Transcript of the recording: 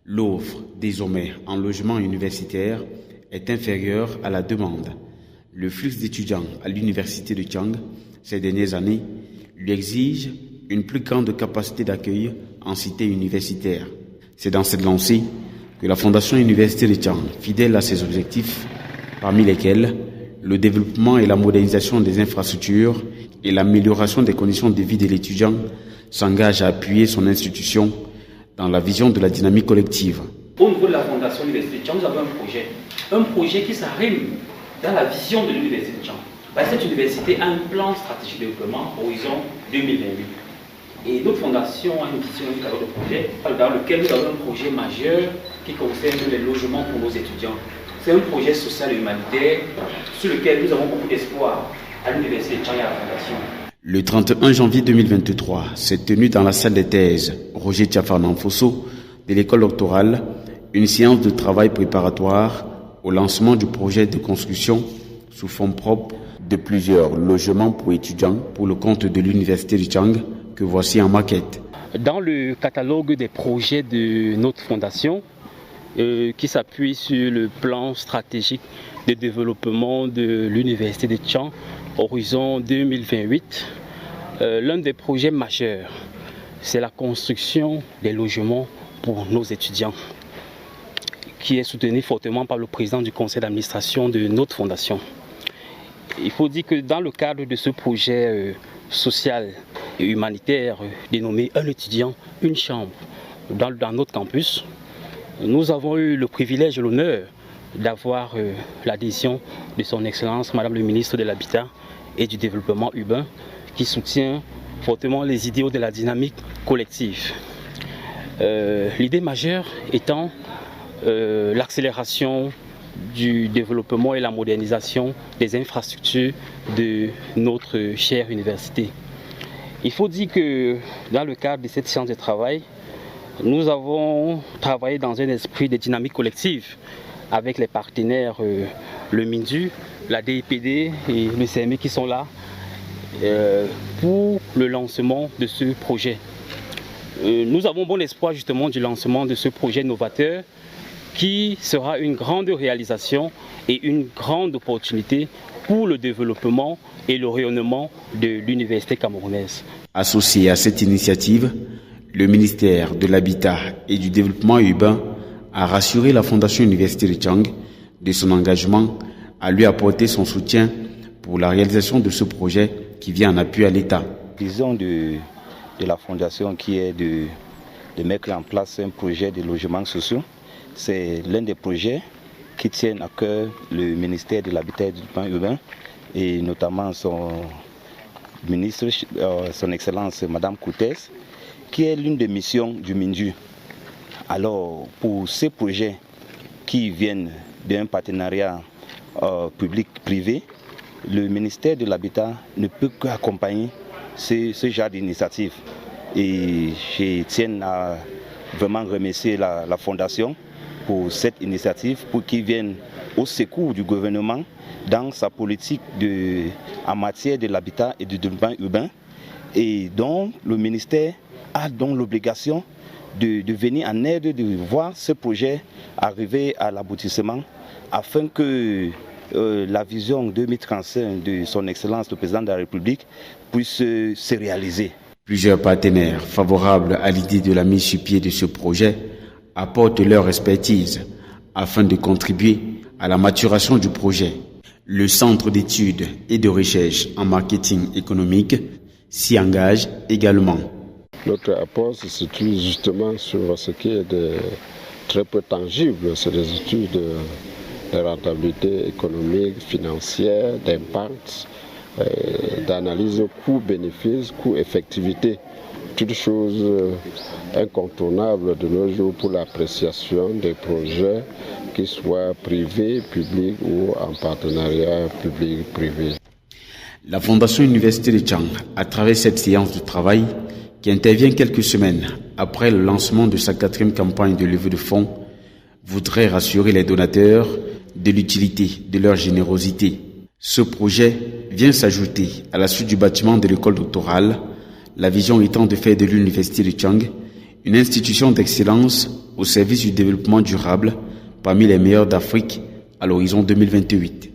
L'offre, désormais en logement universitaire, est inférieure à la demande. Le flux d'étudiants à l'université de Thiang ces dernières années lui exige une plus grande capacité d'accueil en cité universitaire. C'est dans cette lancée que la Fondation Université de Thiang, fidèle à ses objectifs, parmi lesquels le développement et la modernisation des infrastructures et l'amélioration des conditions de vie de l'étudiant, s'engage à appuyer son institution dans la vision de la dynamique collective. Au niveau de la Fondation Université de Thiang, nous avons un projet qui s'arrime dans la vision de l'Université de Thiang. Cette université a un plan stratégique de développement horizon 2028. Et notre fondation a une vision, un cadre de projet dans lequel nous avons un projet majeur qui concerne les logements pour nos étudiants. C'est un projet social et humanitaire sur lequel nous avons beaucoup d'espoir à l'Université de Thiang et à la Fondation. Le 31 janvier 2023 s'est tenu dans la salle des thèses Roger Tiafarnan-Fosso de l'école doctorale une séance de travail préparatoire au lancement du projet de construction sous fonds propres de plusieurs logements pour étudiants pour le compte de l'Université de Thiang que voici en maquette. Dans le catalogue des projets de notre fondation, qui s'appuie sur le plan stratégique de développement de l'Université de Thiang, Horizon 2028, l'un des projets majeurs, c'est la construction des logements pour nos étudiants, qui est soutenu fortement par le président du conseil d'administration de notre fondation. Il faut dire que dans le cadre de ce projet social et humanitaire dénommé Un étudiant, une chambre dans notre campus, nous avons eu le privilège et l'honneur d'avoir l'adhésion de son Excellence Madame le ministre de l'Habitat et du Développement urbain qui soutient fortement les idéaux de la dynamique collective. L'idée majeure étant l'accélération du développement et la modernisation des infrastructures de notre chère université. Il faut dire que dans le cadre de cette séance de travail, nous avons travaillé dans un esprit de dynamique collective avec les partenaires, le MINDU, la DIPD et le CME qui sont là pour le lancement de ce projet. Nous avons bon espoir justement du lancement de ce projet novateur qui sera une grande réalisation et une grande opportunité pour le développement et le rayonnement de l'université camerounaise. Associé à cette initiative, le ministère de l'Habitat et du Développement urbain a rassuré la Fondation Université de Thiang de son engagement à lui apporter son soutien pour la réalisation de ce projet qui vient en appui à l'État. La vision de la Fondation qui est de mettre en place un projet de logements sociaux, c'est l'un des projets qui tiennent à cœur le ministère de l'Habitat et du Développement urbain et notamment son ministre, son Excellence Madame Koutès, qui est l'une des missions du MINDU. Alors, pour ces projets qui viennent d'un partenariat public-privé, le ministère de l'Habitat ne peut qu'accompagner ce genre d'initiative. Et je tiens à vraiment remercier la Fondation pour cette initiative, pour qu'ils viennent au secours du gouvernement dans sa politique en matière de l'habitat et du développement urbain, et dont le ministère a donc l'obligation de venir en aide, de voir ce projet arriver à l'aboutissement, afin que la vision 2035 de son Excellence le Président de la République puisse se réaliser. Plusieurs partenaires favorables à l'idée de la mise sur pied de ce projet apportent leur expertise afin de contribuer à la maturation du projet. Le Centre d'études et de recherche en marketing économique s'y engage également. Notre apport se situe justement sur ce qui est de très peu tangible, c'est des études de rentabilité économique, financière, d'impact, d'analyse coût-bénéfice, coût-effectivité. Toutes choses incontournables de nos jours pour l'appréciation des projets, qu'ils soient privés, publics ou en partenariat public-privé. La Fondation Université de Thiang, à travers cette séance de travail, qui intervient quelques semaines après le lancement de sa 4e campagne de levée de fonds, voudrait rassurer les donateurs de l'utilité de leur générosité. Ce projet vient s'ajouter à la suite du bâtiment de l'école doctorale, la vision étant de faire de l'Université de Thiang une institution d'excellence au au service du développement durable parmi les meilleurs d'Afrique à l'horizon 2028.